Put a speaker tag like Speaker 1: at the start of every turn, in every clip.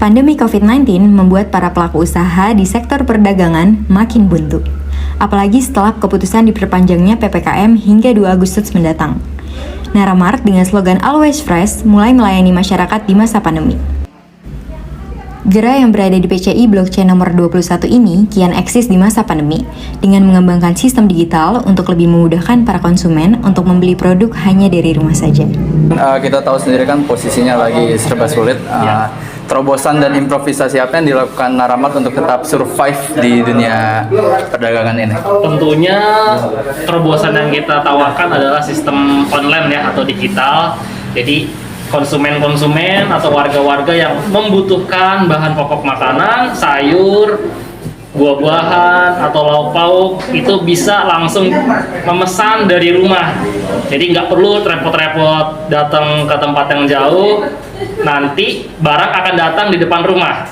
Speaker 1: Pandemi COVID-19 membuat para pelaku usaha di sektor perdagangan makin buntu. Apalagi setelah keputusan diperpanjangnya PPKM hingga 2 Agustus mendatang. Naramart dengan slogan Always Fresh mulai melayani masyarakat di masa pandemi. Gerai yang berada di PCI Blok C nomor 21 ini kian eksis di masa pandemi dengan mengembangkan sistem digital untuk lebih memudahkan para konsumen untuk membeli produk hanya dari rumah saja.
Speaker 2: Kita tahu sendiri kan posisinya lagi serba sulit. Terobosan dan improvisasi apa yang dilakukan Naramart untuk tetap survive di dunia perdagangan ini?
Speaker 3: Tentunya terobosan yang kita tawarkan adalah sistem online ya atau digital. Jadi konsumen-konsumen atau warga-warga yang membutuhkan bahan pokok makanan, sayur, buah-buahan atau lauk pauk itu bisa langsung memesan dari rumah. Jadi nggak perlu repot-repot datang ke tempat yang jauh, nanti barang akan datang di depan rumah.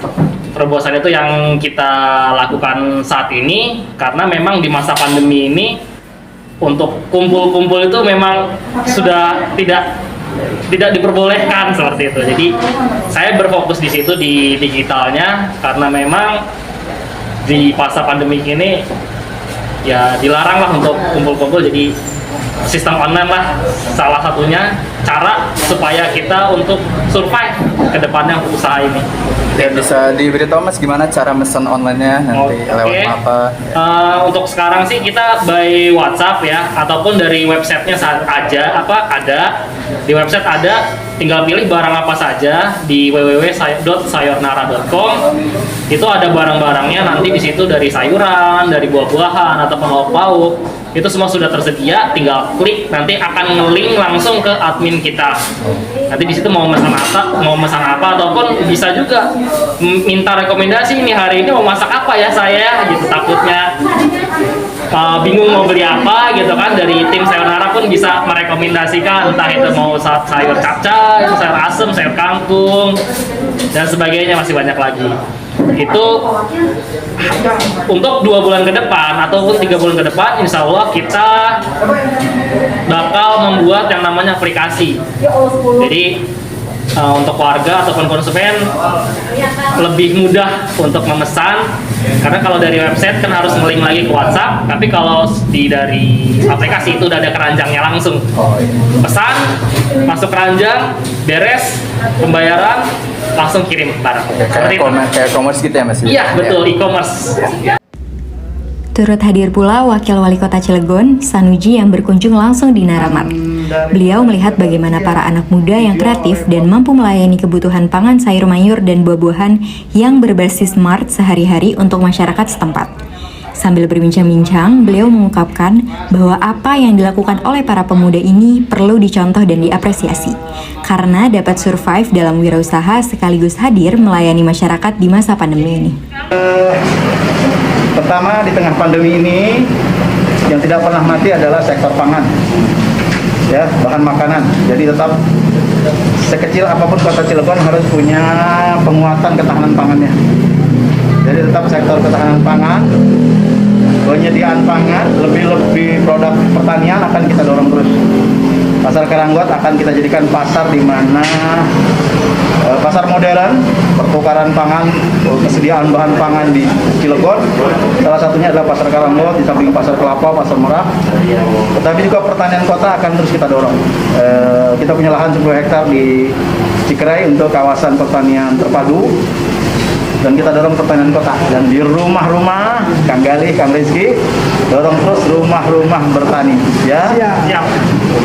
Speaker 3: Terobosan itu yang kita lakukan saat ini karena memang di masa pandemi ini untuk kumpul-kumpul itu memang sudah tidak diperbolehkan seperti itu. Jadi saya berfokus di situ di digitalnya karena memang di masa pandemi ini ya dilarang lah untuk kumpul-kumpul, jadi sistem online lah salah satunya cara supaya kita untuk survive ke depannya untuk usaha ini.
Speaker 2: Ya, bisa diberitahu Mas gimana cara mesen online-nya nanti lewat apa?
Speaker 3: Untuk sekarang sih kita by WhatsApp ya, ataupun dari websitenya ada di website ada, tinggal pilih barang apa saja di www.sayornara.com. Itu ada barang-barangnya nanti di situ dari sayuran, dari buah-buahan ataupun lauk pauk. Itu semua sudah tersedia, tinggal klik nanti akan nge-link langsung ke admin kita. Nanti di situ mau mesan apa ataupun bisa juga minta rekomendasi nih hari ini mau masak apa ya saya gitu, takutnya bingung mau beli apa gitu kan, dari tim Sayonara pun bisa merekomendasikan entah itu mau sayur capcay, sayur asem, sayur kangkung dan sebagainya, masih banyak lagi. Itu untuk 2 bulan ke depan ataupun 3 bulan ke depan, insya Allah kita bakal membuat yang namanya aplikasi. Jadi untuk warga ataupun konsumen lebih mudah untuk memesan, karena kalau dari website kan harus nge-link lagi ke WhatsApp, tapi kalau dari aplikasi itu udah ada keranjangnya langsung. Pesan, masuk keranjang, beres, pembayaran, langsung kirim barang.
Speaker 2: Kayak e-commerce gitu ya Mas?
Speaker 3: Iya betul, e-commerce.
Speaker 1: Turut hadir pula Wakil Wali Kota Cilegon, Sanuji, yang berkunjung langsung di Naramart. Beliau melihat bagaimana para anak muda yang kreatif dan mampu melayani kebutuhan pangan sayur mayur dan buah-buahan yang berbasis smart sehari-hari untuk masyarakat setempat. Sambil berbincang-bincang, beliau mengungkapkan bahwa apa yang dilakukan oleh para pemuda ini perlu dicontoh dan diapresiasi, karena dapat survive dalam wirausaha sekaligus hadir melayani masyarakat di masa pandemi ini.
Speaker 4: Pertama, di tengah pandemi ini yang tidak pernah mati adalah sektor pangan, ya, bahan makanan. Jadi tetap sekecil apapun kota Cilegon harus punya penguatan ketahanan pangannya. Jadi tetap sektor ketahanan pangan, penyediaan pangan, lebih produk pertanian akan kita dorong terus. Pasar Karanggot akan kita jadikan pasar di mana pasar modern, pertukaran pangan, kesediaan bahan pangan di Cilegon. Salah satunya adalah Pasar Karanggot, di samping Pasar Kelapa, Pasar Merak. Tetapi juga pertanian kota akan terus kita dorong. Kita punya lahan 10 hektar di Cikerai untuk kawasan pertanian terpadu. Dan kita dorong pertanian kota, dan di rumah-rumah Kang Galih, Kang Rizky dorong terus rumah-rumah bertani, ya. Siap.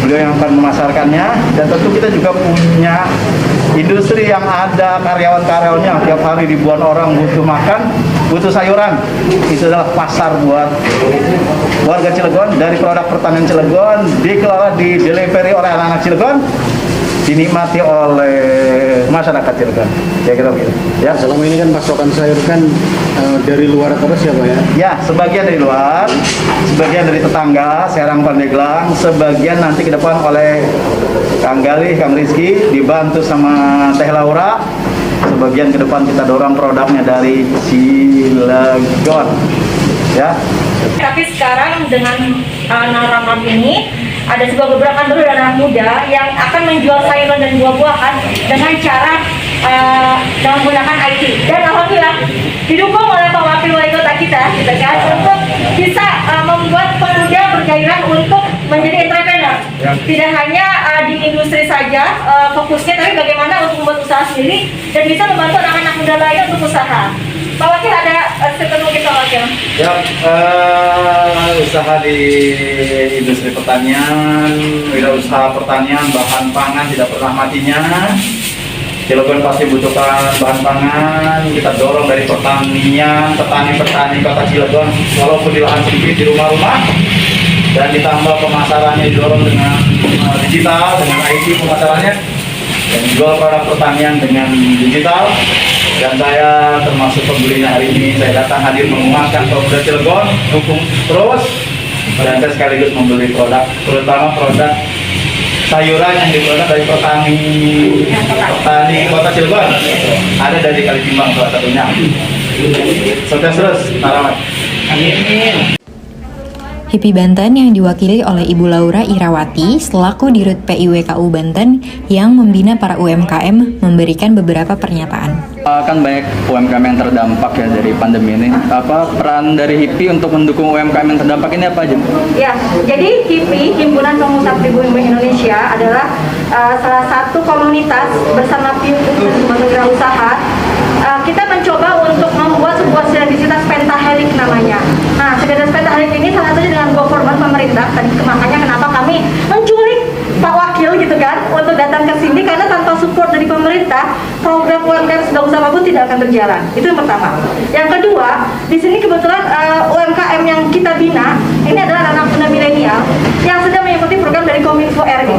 Speaker 4: Beliau yang akan memasarkannya, dan tentu kita juga punya industri yang ada karyawan-karyawannya tiap hari ribuan orang butuh makan, butuh sayuran. Itu adalah pasar buat warga Cilegon. Dari produk pertanian Cilegon dikelola, di delivery oleh anak-anak Cilegon, dinikmati oleh masyarakat Cilegon. Ya kita begitu. Ya.
Speaker 5: Selama ini kan pasokan sayur kan dari luar terus ya Pak ya?
Speaker 4: Ya, sebagian dari luar, sebagian dari tetangga, Serang, Pandeglang, sebagian nanti ke depan oleh Kang Galih, Kang Rizky, dibantu sama Teh Laura. Sebagian ke depan kita dorong produknya dari Cilegon. Ya.
Speaker 6: Tapi sekarang dengan Naramart ini ada juga beberapa anak muda yang akan menjual sayuran dan buah-buahan dengan cara dalam menggunakan IT. Dan alhamdulillah didukung oleh Pak Wakil Wali Kota kita gitu kan, untuk bisa membuat pemuda bergairah untuk menjadi entrepreneur. Tidak hanya di industri saja fokusnya, tapi bagaimana untuk membuat usaha sendiri dan bisa membantu anak-anak muda lain untuk usaha. Pak Wakil, ada statement kita Wakil?
Speaker 4: Ya, usaha di industri pertanian, wirausaha pertanian, bahan pangan tidak pernah matinya. Cilegon pasti butuhkan bahan pangan, kita dorong dari pertanian, petani-petani kota Cilegon, walaupun di lahan sempit di rumah-rumah, dan ditambah pemasarannya didorong dengan digital, dengan IT pemasarannya, dan jual produk pertanian dengan digital. Dan saya termasuk pembelinya hari ini, saya datang hadir menguatkan Pemda Cilegon, dukung terus, dan saya sekaligus membeli produk, terutama produk sayuran yang diproduksi dari petani kota Cilegon, ada dari Kalitimbang salah satunya. Sukses terus, Naramat.
Speaker 1: HIPI Banten yang diwakili oleh Ibu Laura Irawati selaku Dirut PIWKU Banten yang membina para UMKM memberikan beberapa pernyataan.
Speaker 2: Kan banyak UMKM yang terdampak ya dari pandemi ini. Apa peran dari HIPI untuk mendukung UMKM yang terdampak ini apa aja?
Speaker 6: Ya, jadi HIPI, Himpunan Pengusaha Pribumi Indonesia, adalah salah satu komunitas bersama PIWKU dan Lembaga Wirausaha. Kita mencoba untuk membuat sebuah sinergisitas pentahelix namanya. Nah, sinergisitas pentahelix ini salah satunya dengan government pemerintah. Tadi makanya kenapa kami menculik Pak Wakil gitu kan untuk datang ke sini, karena tanpa support dari pemerintah program UMKM sedang usaha pun tidak akan berjalan. Itu yang pertama. Yang kedua, di sini kebetulan UMKM yang kita bina ini adalah anak muda milenial yang sedang mengikuti program dari Kominfo RI,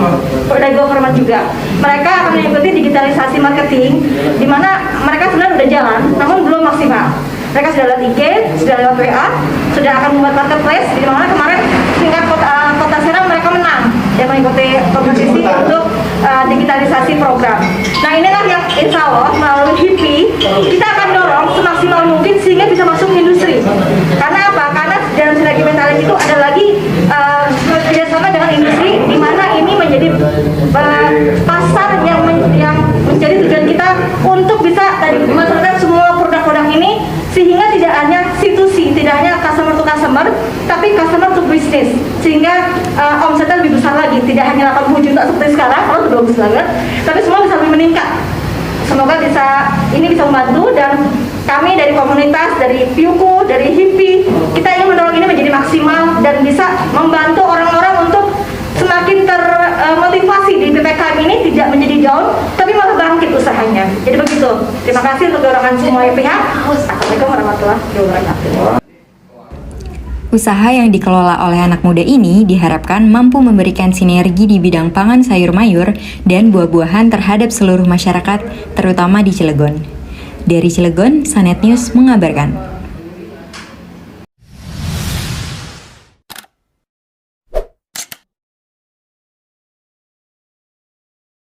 Speaker 6: dari government juga. Mereka akan mengikuti digitalisasi marketing, di mana mereka sebenarnya sudah jalan, namun belum maksimal. Mereka sudah lewat IG, sudah lewat WA, sudah akan membuat marketplace, di mana kemarin tingkat kota Serang mereka menang yang mengikuti kompetisi untuk digitalisasi program. Nah, inilah yang insya Allah melalui HIPI kita akan dorong semaksimal mungkin sehingga bisa masuk industri. Karena apa? Karena dalam sinergi mentalis itu ada lagi kerjasama dengan industri, di mana ini menjadi pasar yang menjadi tujuan kita untuk bisa tadi memasarkan semua produk-produk ini, sehingga tidak hanya C2C, tidak hanya customer to customer, tapi customer to business, sehingga omsetnya lebih besar lagi, tidak hanya 80 juta seperti sekarang, kalau sudah bagus banget, tapi semua bisa lebih meningkat. Semoga ini bisa membantu, dan kami dari komunitas, dari PIWKU, dari HIPI, kita ingin mendorong ini menjadi maksimal dan bisa membantu orang-orang untuk semakin termotivasi di PPKM ini, tidak menjadi down, tapi malah bangkit usahanya. Jadi begitu. Terima kasih untuk dorongan semua pihak. Assalamualaikum warahmatullahi wabarakatuh.
Speaker 1: Usaha yang dikelola oleh anak muda ini diharapkan mampu memberikan sinergi di bidang pangan sayur mayur dan buah-buahan terhadap seluruh masyarakat, terutama di Cilegon. Dari Cilegon, Sanet News mengabarkan.